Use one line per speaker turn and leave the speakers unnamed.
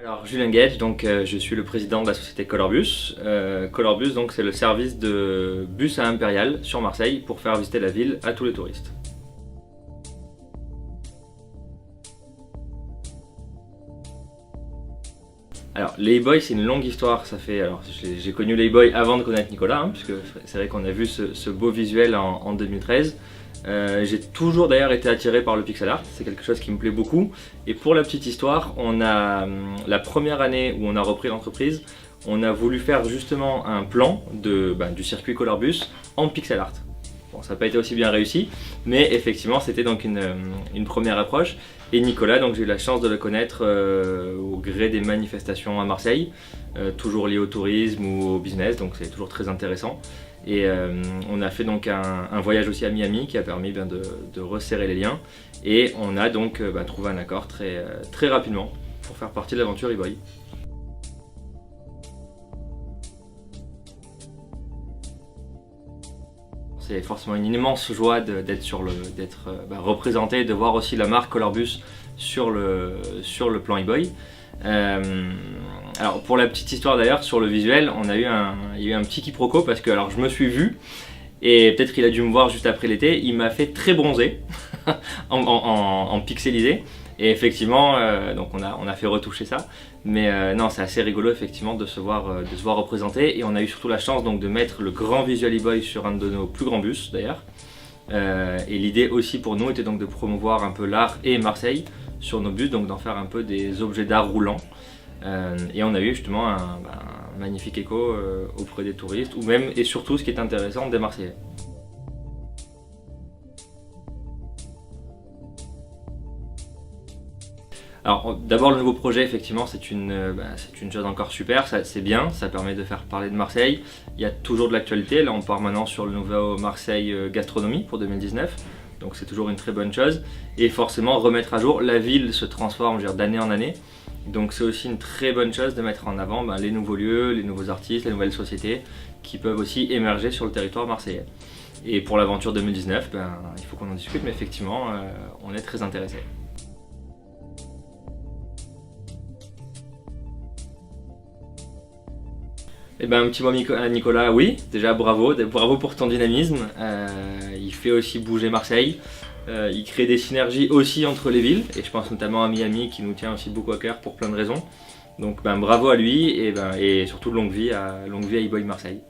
Alors Julien Gage, donc je suis le président de la société Colorbus. Colorbus, donc c'est le service de bus à Impérial sur Marseille pour faire visiter la ville à tous les touristes. Alors les boys c'est une longue histoire, j'ai connu les boys avant de connaître Nicolas, puisque c'est vrai qu'on a vu ce beau visuel en 2013. J'ai toujours d'ailleurs été attiré par le pixel art, c'est quelque chose qui me plaît beaucoup. Et pour la petite histoire, la première année où on a repris l'entreprise, on a voulu faire justement un plan du circuit Colorbus en pixel art. Bon, ça n'a pas été aussi bien réussi, mais effectivement c'était donc une première approche. Et Nicolas, donc j'ai eu la chance de le connaître au gré des manifestations à Marseille, toujours liées au tourisme ou au business, donc c'est toujours très intéressant. Et on a fait donc un voyage aussi à Miami qui a permis de resserrer les liens. Et on a donc trouvé un accord très rapidement pour faire partie de l'aventure eBoy. C'est forcément une immense joie d'être représenté, de voir aussi la marque Colorbus sur le plan eBoy. Alors pour la petite histoire d'ailleurs, sur le visuel, il y a eu un petit quiproquo parce que je me suis vu et peut-être qu'il a dû me voir juste après l'été, il m'a fait très bronzer en pixelisé. Et effectivement, donc on a fait retoucher ça, mais non, c'est assez rigolo effectivement de se voir représenté. Et on a eu surtout la chance donc de mettre le grand visual eBoy sur un de nos plus grands bus d'ailleurs. Et l'idée aussi pour nous était donc de promouvoir un peu l'art et Marseille sur nos bus, donc d'en faire un peu des objets d'art roulants. Et on a eu justement un magnifique écho auprès des touristes, ou même et surtout ce qui est intéressant, des Marseillais. Alors d'abord le nouveau projet effectivement c'est une chose encore super, c'est bien, ça permet de faire parler de Marseille. Il y a toujours de l'actualité, là on part maintenant sur le nouveau Marseille Gastronomie pour 2019, donc c'est toujours une très bonne chose. Et forcément remettre à jour, la ville se transforme d'année en année, donc c'est aussi une très bonne chose de mettre en avant les nouveaux lieux, les nouveaux artistes, les nouvelles sociétés qui peuvent aussi émerger sur le territoire marseillais. Et pour l'aventure 2019, il faut qu'on en discute, mais effectivement on est très intéressés. Eh ben, un petit mot à Nicolas, oui, déjà bravo pour ton dynamisme. Il fait aussi bouger Marseille, il crée des synergies aussi entre les villes, et je pense notamment à Miami qui nous tient aussi beaucoup à cœur pour plein de raisons. Donc bravo à lui et surtout longue vie à eBoy Marseille.